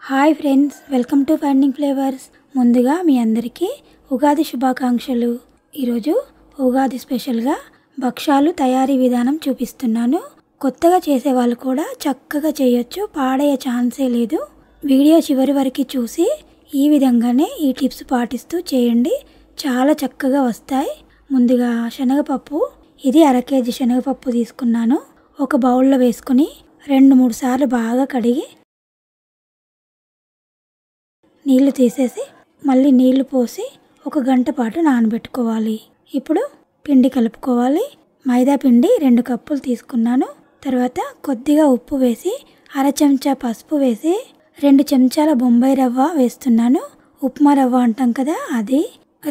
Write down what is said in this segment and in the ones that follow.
Hi friends, welcome to finding flavours. ముందుగా మీ అందరికీ ఉగాది శుభాకాంక్షలు. ఈరోజు ఉగాది స్పెషల్గా భక్షాలు తయారీ విధానం చూపిస్తున్నాను. కొత్తగా చేసేవాళ్ళు కూడా చక్కగా చేయొచ్చు, పాడయ్యే ఛాన్సే లేదు. వీడియో చివరి వరకు చూసి ఈ విధంగానే ఈ టిప్స్ పాటిస్తూ చేయండి, చాలా చక్కగా వస్తాయి. ముందుగా శనగపప్పు, ఇది 1/2 కేజీ శనగపప్పు తీసుకున్నాను. ఒక బౌల్లో వేసుకుని 2-3 సార్లు బాగా కడిగి నీళ్లు తీసేసి మళ్ళీ నీళ్లు పోసి 1 గంట పాటు నానబెట్టుకోవాలి. ఇప్పుడు పిండి కలుపుకోవాలి. మైదా పిండి 2 కప్పులు తీసుకున్నాను. తర్వాత కొద్దిగా ఉప్పు వేసి, 1/2 చెంచా పసుపు వేసి, 2 చెంచాల బొంబాయి రవ్వ వేస్తున్నాను. ఉప్మా రవ్వ అంటాం కదా, అది.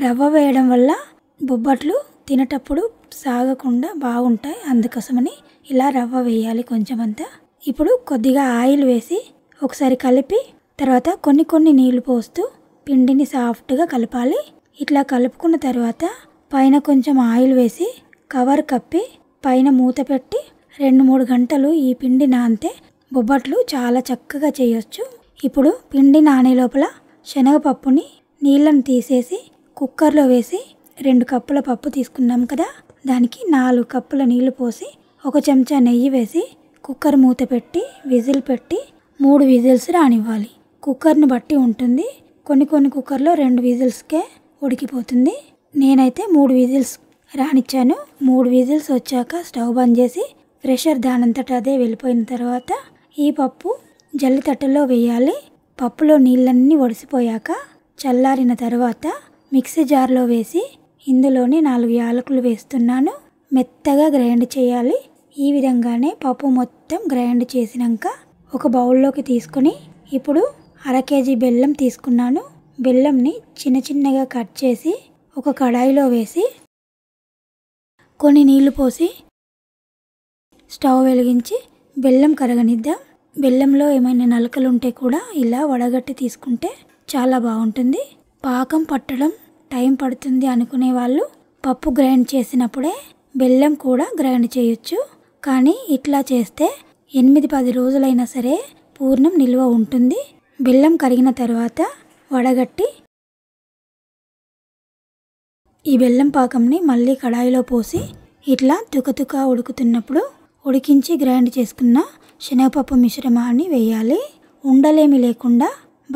రవ్వ వేయడం వల్ల బొబ్బట్లు తినేటప్పుడు సాగకుండా బాగుంటాయి, అందుకోసమని ఇలా రవ్వ వేయాలి కొంచెం అంతా. ఇప్పుడు కొద్దిగా ఆయిల్ వేసి ఒకసారి కలిపి, తర్వాత కొన్ని నీళ్లు పోస్తూ పిండిని సాఫ్ట్గా కలపాలి. ఇట్లా కలుపుకున్న తర్వాత పైన కొంచెం ఆయిల్ వేసి కవర్ కప్పి పైన మూత పెట్టి 2-3 గంటలు ఈ పిండి నానితే బొబ్బట్లు చాలా చక్కగా చేయొచ్చు. ఇప్పుడు పిండి నానే లోపల శనగపప్పుని నీళ్ళను తీసేసి కుక్కర్లో వేసి, 2 కప్పుల పప్పు తీసుకున్నాం కదా, దానికి 4 కప్పుల నీళ్లు పోసి 1 చెంచా నెయ్యి వేసి కుక్కర్ మూత పెట్టి విజిల్ పెట్టి 3 విజిల్స్ రానివ్వాలి. కుక్కర్ని బట్టి ఉంటుంది, కొన్ని కుక్కర్లో 2 విజిల్స్కే ఉడికిపోతుంది. నేనైతే 3 విజిల్స్ రానిచ్చాను. 3 విజిల్స్ వచ్చాక స్టవ్ బంద్ చేసి ప్రెషర్ దానంతట అదే వెళ్ళిపోయిన తర్వాత ఈ పప్పు జల్లితట్టలో వేయాలి. పప్పులో నీళ్ళన్నీ ఒడిసిపోయాక చల్లారిన తర్వాత మిక్సీ జార్లో వేసి ఇందులోని 4 యాలకులు వేస్తున్నాను. మెత్తగా గ్రైండ్ చేయాలి. ఈ విధంగానే పప్పు మొత్తం గ్రైండ్ చేసినాక ఒక బౌల్లోకి తీసుకొని, ఇప్పుడు 1/2 కేజీ బెల్లం తీసుకున్నాను. బెల్లంని చిన్నగా కట్ చేసి ఒక కడాయిలో వేసి కొన్ని నీళ్లు పోసి స్టవ్ వెలిగించి బెల్లం కరగనిద్దాం. బెల్లంలో ఏమైనా నలకలు ఉంటే కూడా ఇలా వడగట్టి తీసుకుంటే చాలా బాగుంటుంది. పాకం పట్టడం టైం పడుతుంది అనుకునే వాళ్ళు పప్పు గ్రైండ్ చేసినప్పుడే బెల్లం కూడా గ్రైండ్ చేయొచ్చు. కానీ ఇట్లా చేస్తే 8-10 రోజులైనా సరే పూర్ణం నిల్వ ఉంటుంది. బెల్లం కరిగిన తర్వాత వడగట్టి ఈ బెల్లం పాకంని మళ్ళీ కడాయిలో పోసి ఇట్లా తుకతుక ఉడుకుతున్నప్పుడు ఉడికించి గ్రైండ్ చేసుకున్న శనగపప్పు మిశ్రమాన్ని వేయాలి. ఉండలేమి లేకుండా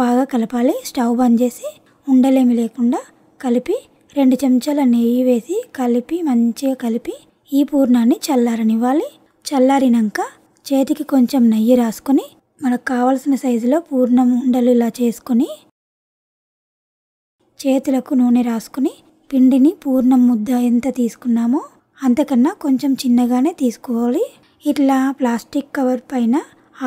బాగా కలపాలి. స్టవ్ బంద్ చేసి ఉండలేమి లేకుండా కలిపి 2 చెంచాల నెయ్యి వేసి కలిపి మంచిగా కలిపి ఈ పూర్ణాన్ని చల్లారనివ్వాలి. చల్లారినాక చేతికి కొంచెం నెయ్యి రాసుకొని మనకు కావాల్సిన సైజులో పూర్ణం ఉండలు ఇలా చేసుకొని చేతులకు నూనె రాసుకొని పిండిని పూర్ణం ముద్ద ఎంత తీసుకున్నామో అంతకన్నా కొంచెం చిన్నగానే తీసుకోవాలి. ఇట్లా ప్లాస్టిక్ కవర్ పైన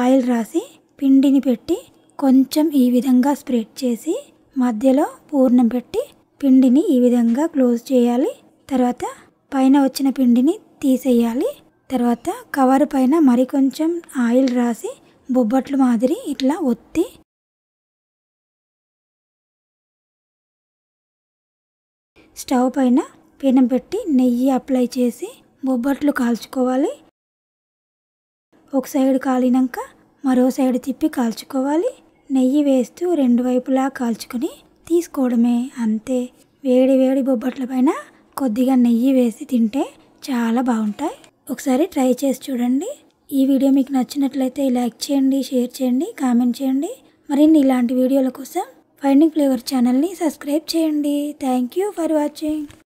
ఆయిల్ రాసి పిండిని పెట్టి కొంచెం ఈ విధంగా స్ప్రెడ్ చేసి మధ్యలో పూర్ణం పెట్టి పిండిని ఈ విధంగా క్లోజ్ చేయాలి. తర్వాత పైన వచ్చిన పిండిని తీసేయాలి. తర్వాత కవర్ పైన మరి కొంచెం ఆయిల్ రాసి బొబ్బట్లు మాదిరి ఇట్లా ఒత్తి స్టవ్ పైన పెనం పెట్టి నెయ్యి అప్లై చేసి బొబ్బట్లు కాల్చుకోవాలి. ఒక సైడ్ కాలినాక మరో సైడ్ తిప్పి కాల్చుకోవాలి. నెయ్యి వేస్తూ 2 వైపులా కాల్చుకొని తీసుకోవడమే, అంతే. వేడి బొబ్బట్ల పైన కొద్దిగా నెయ్యి వేసి తింటే చాలా బాగుంటాయి. ఒకసారి ట్రై చేసి చూడండి. ఈ వీడియో మీకు నచ్చినట్లయితే లైక్ చేయండి, షేర్ చేయండి, కామెంట్ చేయండి. మరిన్ని ఇలాంటి వీడియోల కోసం ఫైండింగ్ ఫ్లేవర్ ఛానల్ని సబ్స్క్రైబ్ చేయండి. Thank you for watching.